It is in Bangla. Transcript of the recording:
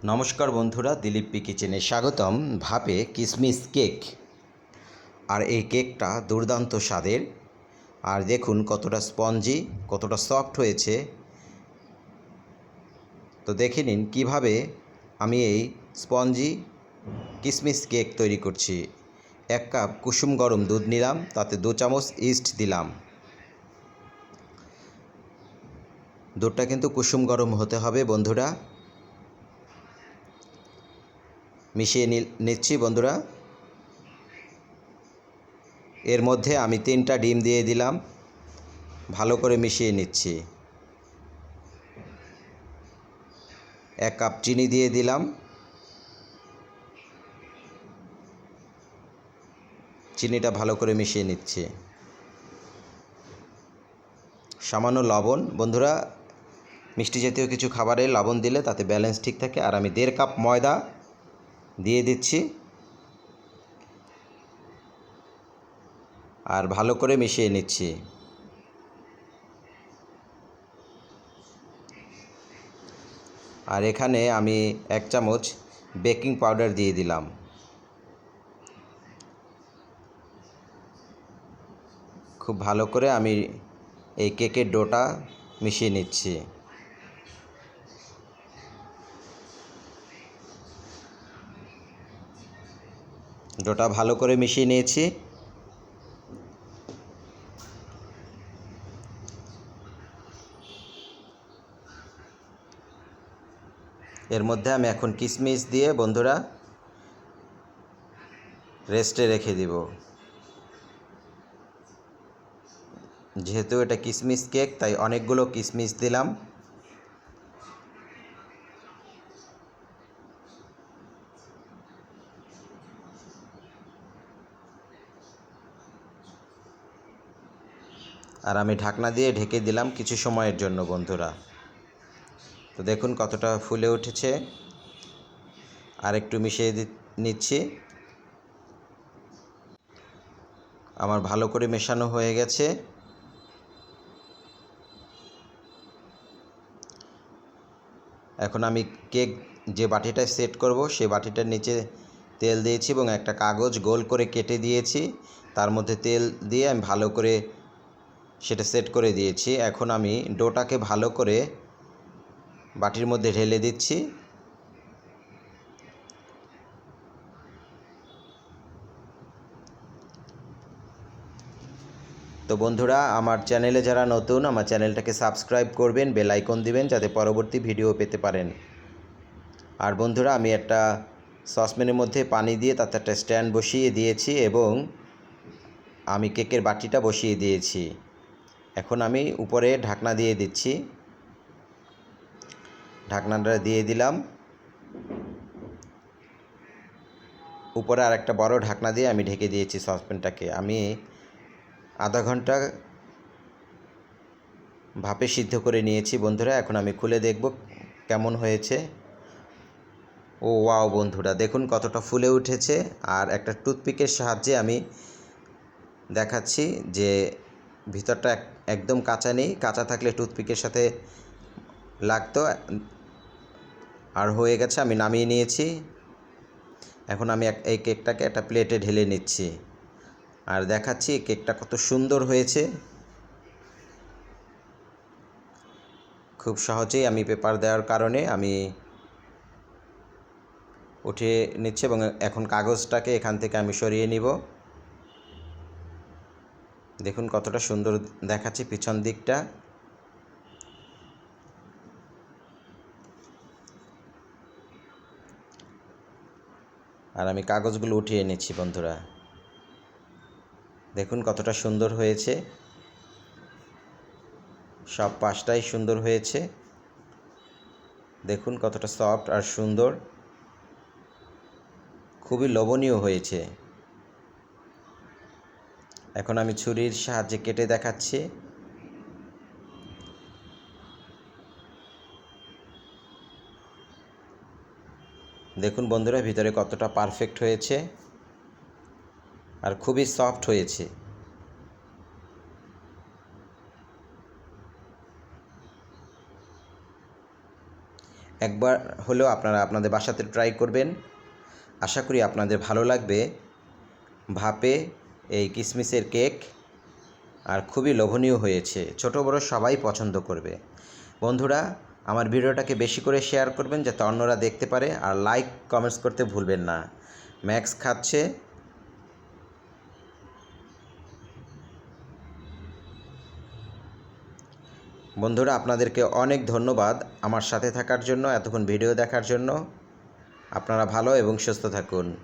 নমস্কার বন্ধুরা, দিলীপ পি কিচেনে স্বাগতম। ভাপে কিশমিশ কেক, আর এই কেকটা দুর্দান্ত স্বাদের। আর দেখুন কতটা স্পঞ্জি, কতটা সফট হয়েছে। তো দেখে নিন কীভাবে আমি এই স্পঞ্জি কিশমিশ কেক তৈরি করছি। 1 কাপ কুসুম গরম দুধ নিলাম, তাতে 2 চামচ ইস্ট দিলাম। দুধটা কিন্তু কুসুম গরম হতে হবে বন্ধুরা। মিশিয়ে নিচ্ছি বন্ধুরা। এর মধ্যে আমি 3টা ডিম দিয়ে দিলাম, ভালো করে মিশিয়ে নিচ্ছি। 1 কাপ চিনি দিয়ে দিলাম, চিনিটা ভালো করে মিশিয়ে নিচ্ছি। সামান্য লবণ, বন্ধুরা মিষ্টি জাতীয় কিছু খাবারে লবণ দিলে তাতে ব্যালেন্স ঠিক থাকে। আর আমি 1.5 কাপ ময়দা দিয়ে দিচ্ছি, আর ভালো করে মিশিয়ে নিচ্ছি। আর এখানে আমি 1 চামচ বেকিং পাউডার দিয়ে দিলাম। খুব ভালো করে আমি এই কেকের ডোটা মিশিয়ে নিচ্ছি। ডোটা ভালো করে মিশিয়ে নিয়েছি। এর মধ্যে আমি এখন কিশমিশ দিয়ে বন্ধুরা রেস্টে রেখে দিব। যেহেতু এটা কিশমিশ কেক, তাই অনেকগুলো কিশমিশ দিলাম। আর আমি ঢাকনা দিয়ে ঢেকে দিলাম কিছু সময়ের জন্য বন্ধুরা। তো দেখুন কতটা ফুলে উঠেছে। আর একটু মিশিয়ে নিচ্ছি। আমার ভালো করে মেশানো হয়ে গেছে। এখন আমি কেক যে বাটিটায় সেট করব, সেই বাটিটার নিচে তেল দিয়েছি এবং একটা কাগজ গোল করে কেটে দিয়েছি। তার মধ্যে তেল দিয়ে আমি ভালো করে সেটা সেট করে দিয়েছি। এখন আমি ডোটাকে ভালো করে বাটির মধ্যে ঢেলে দিচ্ছি। তো বন্ধুরা, আমার চ্যানেলে যারা নতুন, আমার চ্যানেলটাকে সাবস্ক্রাইব করবেন, বেল আইকন দিবেন যাতে পরবর্তী ভিডিও পেতে পারেন। আর বন্ধুরা, আমি একটা সসপ্যানের মধ্যে পানি দিয়ে তাতে একটা স্ট্যান্ড বসিয়ে দিয়েছি এবং আমি কেকের বাটিটা বসিয়ে দিয়েছি। এখন আমি উপরে ঢাকনা দিয়ে দিচ্ছি। ঢাকনাটা দিয়ে দিলাম। উপরে আর একটা বড় ঢাকনা দিয়ে আমি ঢেকে দিয়েছি সসপ্যানটাকে। আমি আধা ঘন্টা ভাপে সিদ্ধ করে নিয়েছি বন্ধুরা। এখন আমি খুলে দেখব কেমন হয়েছে। ও ওয়াও বন্ধুরা, দেখুন কতটা ফুলে উঠেছে। আর একটা টুথপিকের সাহায্যে আমি দেখাচ্ছি যে ভিতরটা একদম কাঁচা নেই। কাঁচা থাকলে টুথপিকের সাথে লাগতো। আর হয়ে গেছে, আমি নামিয়ে নিয়েছি। এখন আমি এই কেকটাকে একটা প্লেটে ঢেলে নিচ্ছি আর দেখাচ্ছি কেকটা কত সুন্দর হয়েছে। খুব সহজেই আমি পেপার দেওয়ার কারণে আমি উঠিয়ে নিচ্ছি এবং এখন কাগজটাকে এখান থেকে আমি সরিয়ে নিব। দেখুন কতটা সুন্দর দেখাচ্ছে পিছন দিকটা। আর আমি কাগজগুলো উঠিয়ে নিচ্ছি বন্ধুরা। দেখুন কতটা সুন্দর হয়েছে। সব পাশটাই সুন্দর হয়েছে। দেখুন কতটা সফট আর সুন্দর, খুবই লোভনীয় হয়েছে। এখন আমি ছুরির সাহায্যে কেটে দেখাচ্ছি। দেখুন বন্ধুরা ভিতরে কতটা পারফেক্ট হয়েছে আর খুবই সফট হয়েছে। একবার হলেও আপনারা আপনাদের বাসাতে ট্রাই করবেন। আশা করি আপনাদের ভালো লাগবে ভাপে এই কিশমিশের কেক। আর খুবই লোভনীয় হয়েছে, ছোট বড় সবাই পছন্দ করবে। বন্ধুরা, আমার ভিডিওটাকে বেশি করে শেয়ার করবেন যাতে অন্যরা দেখতে পারে, আর লাইক কমেন্টস করতে ভুলবেন না। ম্যাক্স খাচ্ছে। বন্ধুরা, আপনাদেরকে অনেক ধন্যবাদ আমার সাথে থাকার জন্য, এতক্ষণ ভিডিও দেখার জন্য। আপনারা ভালো এবং সুস্থ থাকুন।